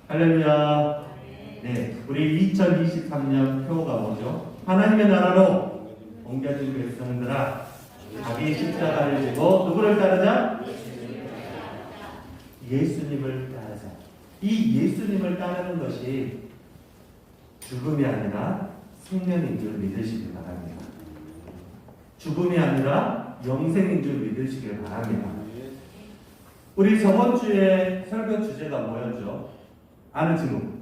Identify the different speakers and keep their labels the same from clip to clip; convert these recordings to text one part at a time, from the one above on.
Speaker 1: 할렐루야. 네, 우리 2023년 표가 뭐죠? 하나님의 나라로 옮겨진 백성들아, 자기 십자가를 지고 누구를 따르자? 예수님을 따르자. 이 예수님을 따르는 것이 죽음이 아니라 생명인 줄 믿으시길 바랍니다. 죽음이 아니라 영생인 줄 믿으시길 바랍니다. 우리 저번 주에 설교 주제가 뭐였죠? 아는 친구.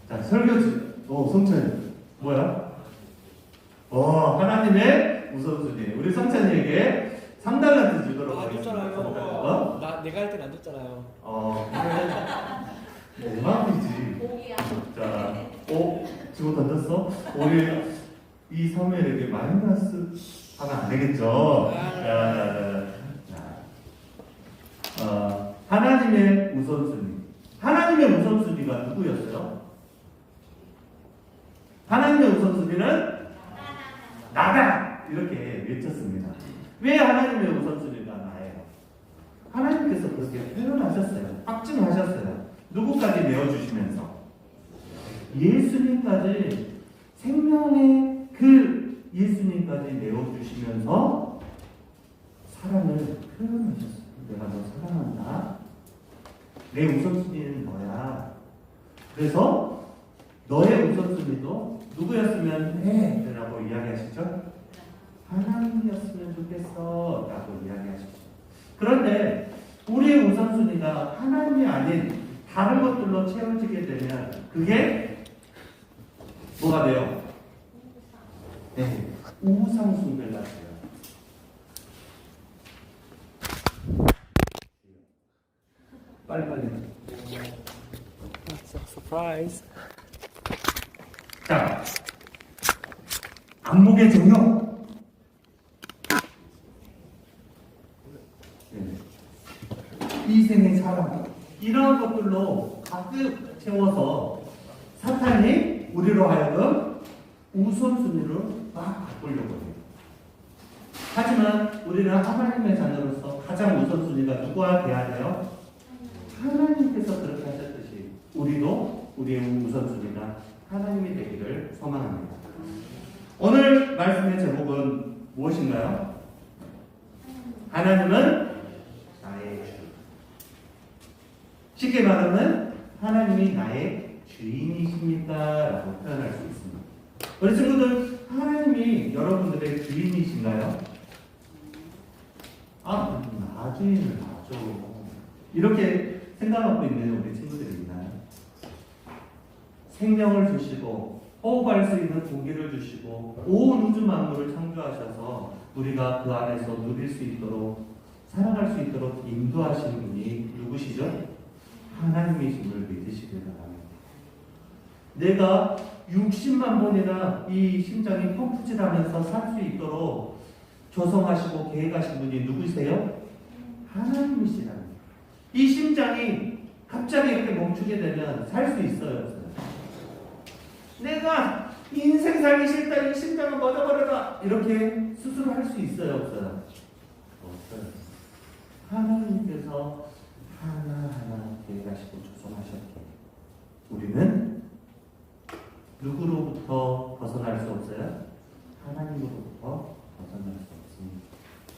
Speaker 1: 자, 설교 주제. 성찬이. 뭐야? 하나님의 우선순위. 우리 성찬이에게 3달란트 주도록 하겠습니다.
Speaker 2: 내가 할 땐 안 줬잖아요.
Speaker 1: 내 마음이지. 자, 지금 던졌어? 우리 이 사무엘에게 마이너스 하면 안 되겠죠? 하나님의 우선순위. 하나님의 우선순위가 누구였어요? 하나님의 우선순위는 나다! 이렇게 외쳤습니다. 왜 하나님의 우선순위가 나예요? 하나님께서 그렇게 표현하셨어요. 확증하셨어요. 누구까지 내어주시면서? 예수님까지, 생명의 그 예수님까지 내어주시면서 사랑을 표현하셨어요. 내가 너 사랑한다. 내 우선순위는 너야. 그래서 너의 우선순위도 누구였으면 해? 라고 이야기하시죠? 하나님이었으면 좋겠어. 라고 이야기하시죠. 그런데 우리의 우선순위가 하나님이 아닌 다른 것들로 채워지게 되면 그게 뭐가 돼요? 네, 우상숭배가 돼요. 빨리빨리.
Speaker 2: 서프라이즈.
Speaker 1: 자, 안목의 정욕. 이생의 사랑. 이러한 것들로 가득 채워서 사탄이 우리로 하여금 우선순위를 막 바꾸려고 해요. 하지만 우리는 하나님의 자녀로서 가장 우선순위가 누구와 돼야 돼요? 하나님께서 그렇게 하셨듯이 우리도 우리의 우선순위가 하나님이 되기를 소망합니다. 오늘 말씀의 제목은 무엇인가요? 하나님은 나의 주. 쉽게 말하면 하나님이 나의 주인이십니까? 라고 표현할 수 있습니다. 우리 친구들, 하나님이 여러분들의 주인이신가요? 나 주인을 놔줘. 이렇게 생각하고 있는 우리 친구들이 있나요? 생명을 주시고 호흡할 수 있는 공기를 주시고 온 우주 만물을 창조하셔서 우리가 그 안에서 누릴 수 있도록 살아갈 수 있도록 인도하시는 분이 누구시죠? 하나님이심을 믿으시길 바랍니다. 내가 60만 번이나 이 심장이 펌프질하면서 살 수 있도록 조성하시고 계획하신 분이 누구세요? 하나님이시라는. 이 심장이 갑자기 이렇게 멈추게 되면 살 수 있어요, 없어요? 내가 인생 살기 싫다, 이 심장을 멎어버려라, 이렇게 수술할 수 있어요, 없어요? 없어요. 하나님께서 하나하나 계획하시고 조성하셨기에 우리는 누구로부터 벗어날 수 없어요? 하나님으로부터 벗어날 수 없습니다.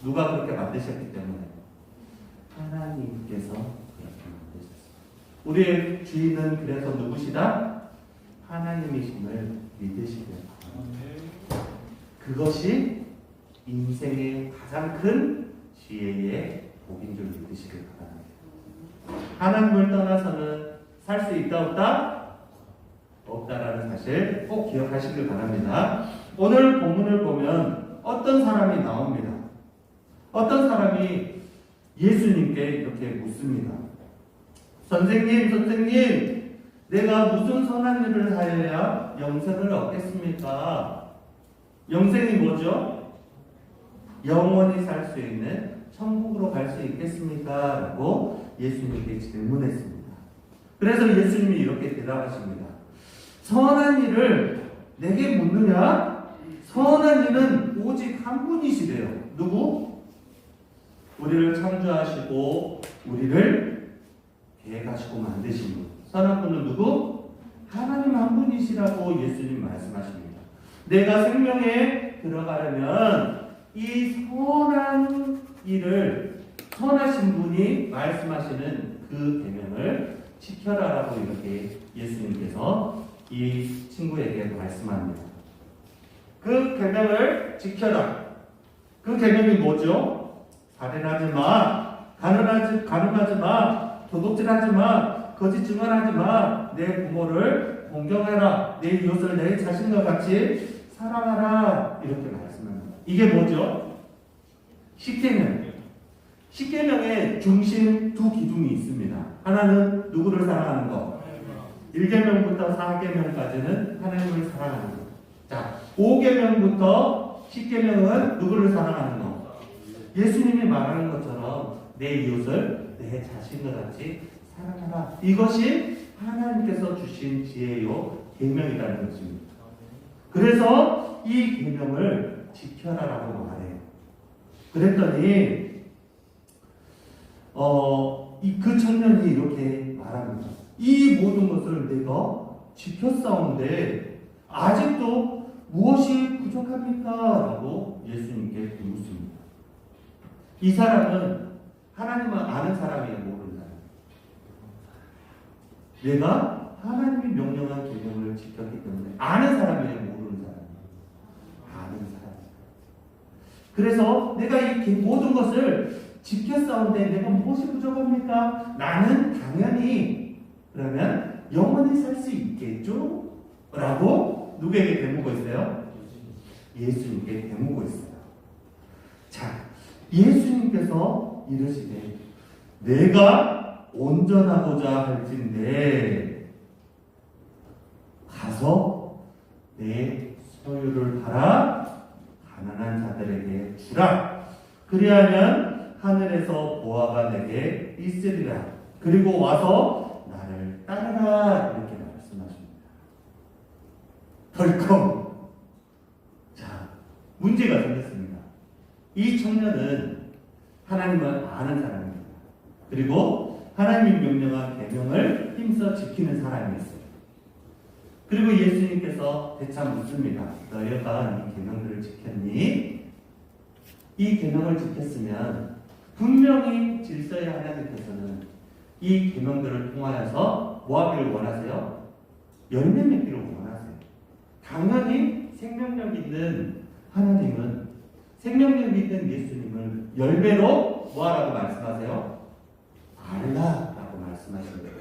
Speaker 1: 누가 그렇게 만드셨기 때문에? 하나님께서 그렇게 만드셨습니다. 우리의 주인은 그래서 누구시다? 하나님이심을 믿으시길 바랍니다. 그것이 인생의 가장 큰 지혜의 복인 줄 믿으시길 바랍니다. 하나님을 떠나서는 살 수 있다 없다? 없다라는 사실 꼭 기억하시길 바랍니다. 오늘 본문을 보면 어떤 사람이 나옵니다. 어떤 사람이 예수님께 이렇게 묻습니다. 선생님, 내가 무슨 선한 일을 하여야 영생을 얻겠습니까? 영생이 뭐죠? 영원히 살 수 있는 천국으로 갈 수 있겠습니까? 라고 예수님께 질문했습니다. 그래서 예수님이 이렇게 대답하십니다. 선한 일을 내게 묻느냐? 선한 일은 오직 한 분이시래요. 누구? 우리를 창조하시고 우리를 대가시고 만드신 분. 선한 분은 누구? 하나님 한 분이시라고 예수님 말씀하십니다. 내가 생명에 들어가려면 이 선한 일을 선하신 분이 말씀하시는 그 계명을 지켜라라고 이렇게 예수님께서 이 친구에게 말씀합니다. 그 계명을 지켜라. 그 계명이 뭐죠? 살인하지 마, 가늠하지 마, 도둑질하지 마, 거짓 증언하지 마, 내 부모를 공경해라, 내 이웃을 내 자신과 같이 사랑하라 이렇게 말씀합니다. 이게 뭐죠? 십계명. 십계명의 중심 두 기둥이 있습니다. 하나는 누구를 사랑하는 것. 1계명부터 4계명까지는 하나님을 사랑하는 것. 자, 5계명부터 10계명은 누구를 사랑하는 것. 예수님이 말하는 것처럼 내 이웃을 내 자신과 같이 사랑하라. 이것이 하나님께서 주신 지혜요 계명이라는 것입니다. 그래서 이 계명을 지켜라라고 말해요. 그랬더니 그 청년이 이렇게 말합니다. 이 모든 것을 내가 지켰사온데 아직도 무엇이 부족합니까? 라고 예수님께 묻습니다. 이 사람은 하나님을 아는 사람이에요, 모르는 사람. 내가 하나님이 명령한 계명을 지켰기 때문에 아는 사람이에요, 모르는 사람이에요. 아는 사람. 그래서 내가 이 모든 것을 지켰사온데 내가 무엇이 부족합니까? 나는 당연히 그러면 영원히 살 수 있겠죠? 라고 누구에게 대묻고 있어요? 예수님께 대묻고 있어요. 자, 예수님께서 이르시되 내가 온전하고자 할진대 가서 내 소유를 팔아 가난한 자들에게 주라. 그리하면 하늘에서 보화가 내게 있으리라. 그리고 와서 나를 따르라. 이렇게 말씀하십니다. 덜컹. 자, 문제가 생겼습니다. 이 청년은 하나님을 아는 사람입니다. 그리고 하나님이 명령한 계명을 힘써 지키는 사람이었어요. 그리고 예수님께서 대차 묻습니다. 너희가 이 계명들을 지켰니? 이 계명을 지켰으면 분명히 질서의 하나님께서는 이 계명들을 통하여서 뭐 하기를 원하세요? 열매 맺기를 원하세요. 당연히 생명력 있는 하나님은 생명력 있는 예수님을 열매로 뭐 하라고 말씀하세요? 알라라고 말씀하십니다.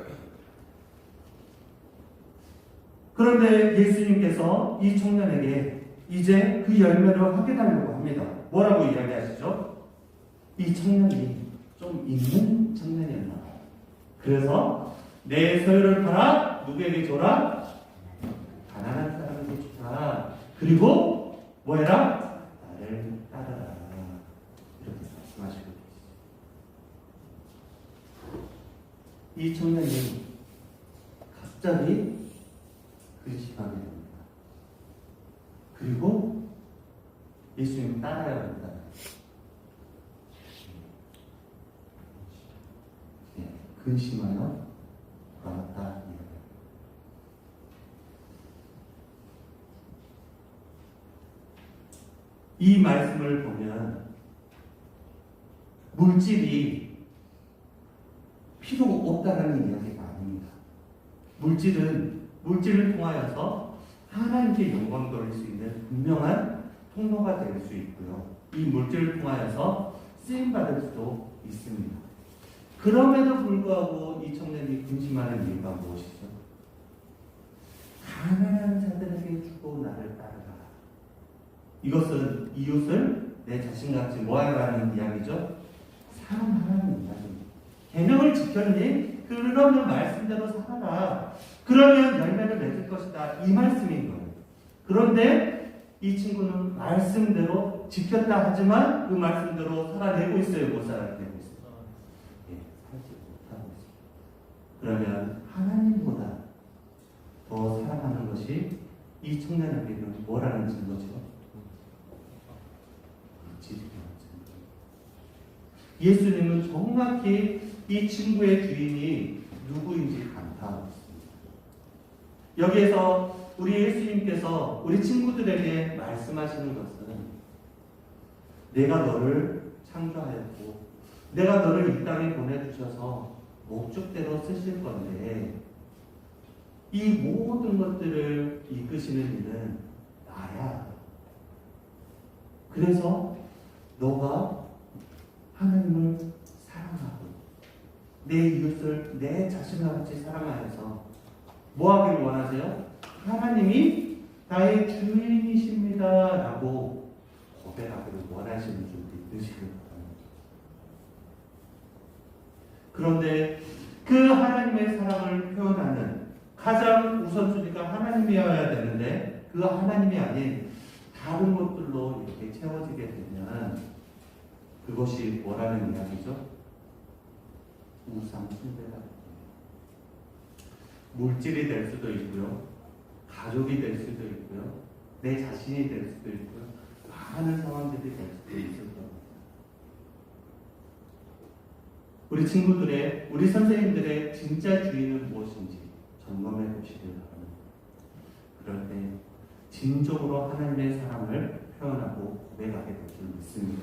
Speaker 1: 그런데 예수님께서 이 청년에게 이제 그 열매를 확인하려고 합니다. 뭐라고 이야기하시죠? 이 청년이 좀 있는 청년이었나 봐요. 그래서 내 소유를 팔아 누구에게 줘라? 가난한 사람에게 주라. 그리고 뭐 해라? 나를 따르라. 이렇게 말씀하시고 계십니다. 이 청년이 갑자기 근심하게 됩니다. 그리고 예수님 따라야 합니다. 근심하여 돌아왔다. 이 말씀을 보면 물질이 필요 없다는 이야기가 아닙니다. 물질을 통하여서 하나님께 영광 돌릴 수 있는 분명한 통로가 될 수 있고요. 이 물질을 통하여서 쓰임받을 수도 있습니다. 그럼에도 불구하고 이 청년이 근심하는 이유가 무엇이죠? 가난한 자들에게 주고 나를 따르라. 이것은 이웃을 내 자신같이 모아라는 이야기죠. 사랑하라는 이야기입니다. 계명을 지켰니? 그러면 말씀대로 살아라. 그러면 열매를 맺을 것이다. 이 말씀인 거예요. 그런데 이 친구는 말씀대로 지켰다 하지만 그 말씀대로 살아내고 있어요. 못 살아내고 있어요. 살지 못하고 있어요. 그러면 하나님보다 더 사랑하는 것이 이 청년에게는 뭐라는 증거죠? 예수님은 정확히 이 친구의 주인이 누구인지 감탄하고 있습니다. 여기에서 우리 예수님께서 우리 친구들에게 말씀하시는 것은 내가 너를 창조하였고 내가 너를 이 땅에 보내주셔서 목적대로 쓰실 건데 이 모든 것들을 이끄시는 이는 나야. 그래서 너가 하나님을 사랑하고 내 이웃을 내 자신과 같이 사랑하여서 뭐 하기를 원하세요? 하나님이 나의 주인이십니다 라고 고백하기를 원하시는 줄 믿으시길 바랍니다. 그런데 그 하나님의 사랑을 표현하는 가장 우선순위가 하나님이어야 되는데 그 하나님이 아닌 다른 것들로 이렇게 채워지게 되면 그것이 뭐라는 이야기죠? 우상 숭배가 물질이 될 수도 있고요, 가족이 될 수도 있고요, 내 자신이 될 수도 있고요, 많은 상황들이 될 수도 있을 겁니다. 우리 친구들의, 우리 선생님들의 진짜 주인은 무엇인지 점검해 보시길 바랍니다. 그럴 때 진정으로 하나님의 사랑을 표현하고 고백하게 될 줄 믿습니다.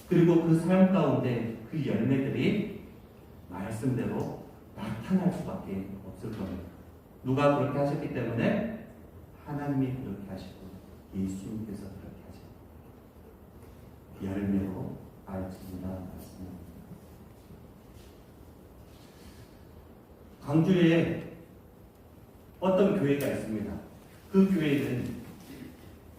Speaker 1: 그리고 그 삶 가운데 그 열매들이 말씀대로 나타날 수밖에 없을 겁니다. 누가 그렇게 하셨기 때문에 하나님이 그렇게 하시고 예수님께서 그렇게 하시고 열매로 알지니라 말씀입니다. 광주에 어떤 교회가 있습니다. 그 교회는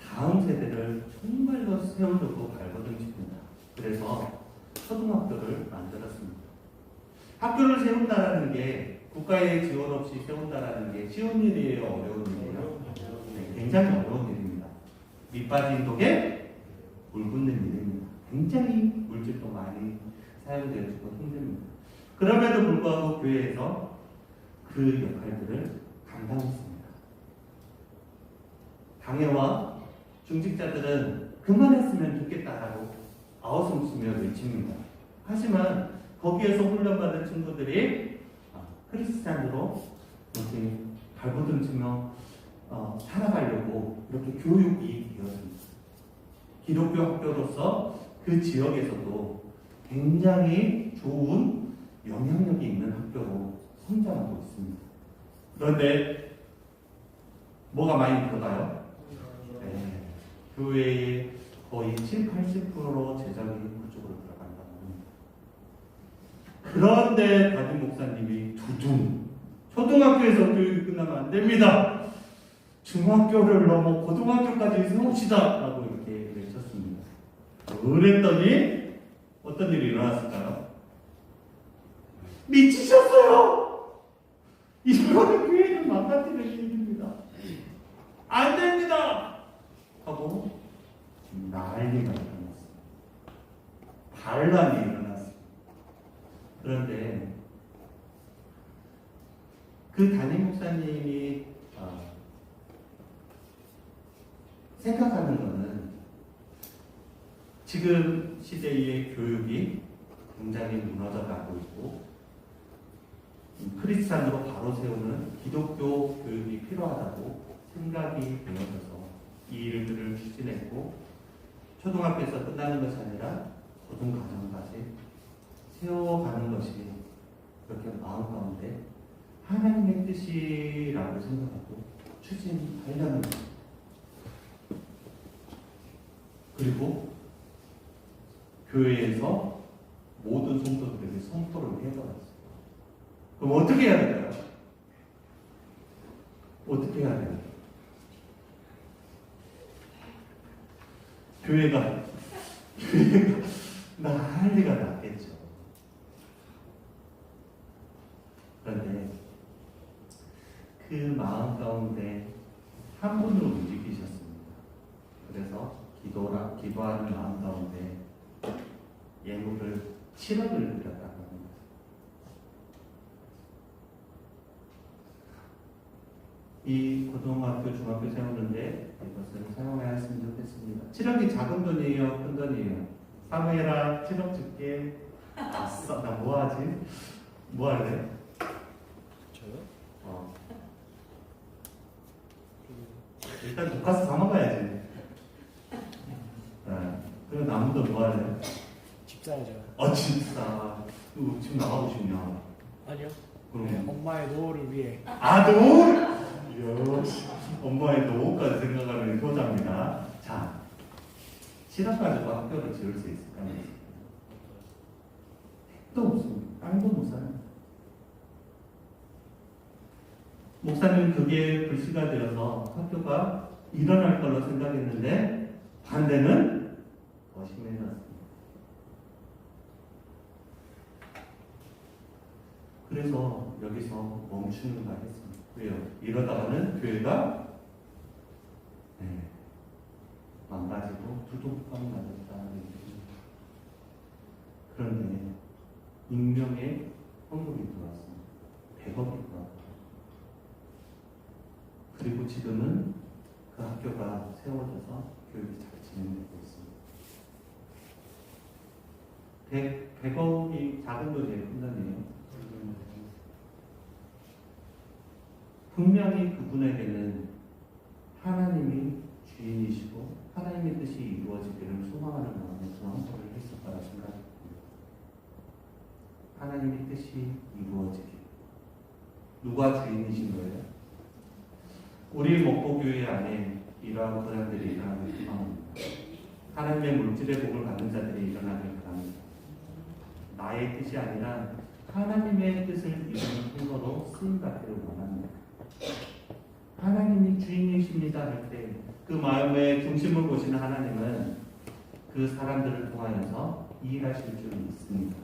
Speaker 1: 다음 세대를 정말로 세우려고 발버둥칩니다. 그래서 초등학교를 만들었습니다. 학교를 세운다라는 게 국가의 지원 없이 세운다라는 게 쉬운 일이에요, 어려운 일이에요? 네, 굉장히 어려운 일입니다. 밑 빠진 독에 물 붓는 일입니다. 굉장히 물질도 많이 사용되어지고 힘듭니다. 그럼에도 불구하고 교회에서 그 역할들을 감당했습니다. 당회와 중직자들은 그만했으면 좋겠다라고 아우성치며 외칩니다. 하지만 거기에서 훈련받은 친구들이 크리스찬으로 이렇게 발버둥치며 살아가려고 이렇게 교육이 되었습니다. 기독교 학교로서 그 지역에서도 굉장히 좋은 영향력이 있는 학교로 성장하고 있습니다. 그런데 뭐가 많이 들어가요? 네, 교회의 거의 7, 80% 재정이 그쪽으로 들어간다고 합니다. 그런데 담임 목사님이 두둥 초등학교에서 교육이 끝나면 안 됩니다. 중학교를 넘어 고등학교까지 세웁시다 라고 이렇게 외쳤습니다. 그랬더니 어떤 일이 일어났을까요? 미치셨어요! 이거는 교회는 망가뜨릴 일입니다. 안 됩니다! 하고 난리가 일어났어요. 반란이 일어났어요. 그런데 그 담임 목사님이 생각하는 것은 지금 시대의 교육이 굉장히 무너져 가고 있고 크리스찬으로 바로 세우는 기독교 교육이 필요하다고 생각이 되어져서 이 일들을 추진했고 초등학교에서 끝나는 것이 아니라 고등과정까지 세워가는 것이 그렇게 마음 가운데 하나님의 뜻이라고 생각하고 추진하려는 것. 그리고 교회에서 모든 성도들에게 선포를 해버렸어요. 그럼 어떻게 해야 될까요? 어떻게 해야 돼요? 교회가 난리가 났겠죠. 그런데 그 마음 가운데 한 분으로 움직이셨습니다. 그래서 기도하는 마음 가운데 예물을 7억을 드렸다고 합니다. 이 고등학교, 중학교 세우는데 이것을 사용하였으면 좋겠습니다. 7억이 작은 돈이에요? 큰 돈이에요? 사무엘아 7억 줄게. 아싸, 나 뭐 하지? 뭐 할래?
Speaker 2: 저요?
Speaker 1: 어. 일단 독가스 사 먹어야지. 네. 그럼 나무도 뭐 할래?
Speaker 2: 집 사야죠.
Speaker 1: 진짜. 이거 지금 나가고 싶냐?
Speaker 2: 아니요.
Speaker 1: 그럼.
Speaker 2: 엄마의 노후를 위해.
Speaker 1: 노? 역시. 엄마의 노까지 생각하는 효자입니다. 자, 실학가지고 학교를 지을 수 있을까요? 택도 없습니다. 땅도 못 사요. 목사님 그게 불씨가 되어서 학교가 일어날 걸로 생각했는데 반대는 더 심해졌습니다. 그래서 여기서 멈추는가 했습니다. 왜요? 이러다가는 교회가 망가지고 두둑방 맞았다. 그런데 익명의 헌금이 들어왔습니다. 100억이 들어왔다. 그리고 지금은 그 학교가 세워져서 교육이 잘 진행되고 있습니다. 100억이 작은 돈이에요, 큰 돈이에요. 분명히 그분에게는 하나님이 주인이시고 하나님의 뜻이 이루어지기를 소망하는 마음에서 헌금을 했을 거라 생각합니다. 하나님의 뜻이 이루어지기. 누가 주인이신 거예요? 우리 목포교회 안에 이러한 사람들이 일어나길 소망합니다. 하나님의 물질의 복을 받는 자들이 일어나길 바랍니다. 나의 뜻이 아니라 하나님의 뜻을 이루는 통로로 쓰임받기를 원합니다. 하나님이 주인이십니다 할 때 그 마음의 중심을 보시는 하나님은 그 사람들을 통하여서 일하실 줄 믿습니다.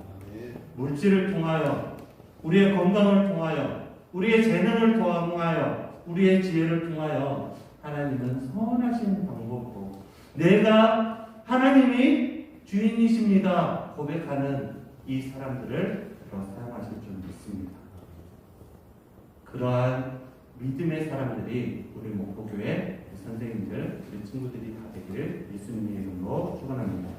Speaker 1: 물질을 통하여, 우리의 건강을 통하여, 우리의 재능을 통하여, 우리의 지혜를 통하여 하나님은 선하신 방법으로 내가 하나님이 주인이십니다 고백하는 이 사람들을 사용하실 줄 믿습니다. 그러한 믿음의 사람들이 우리 목포교회 선생님들, 우리 친구들이 다 되기를 예수님의 이름으로 축원합니다.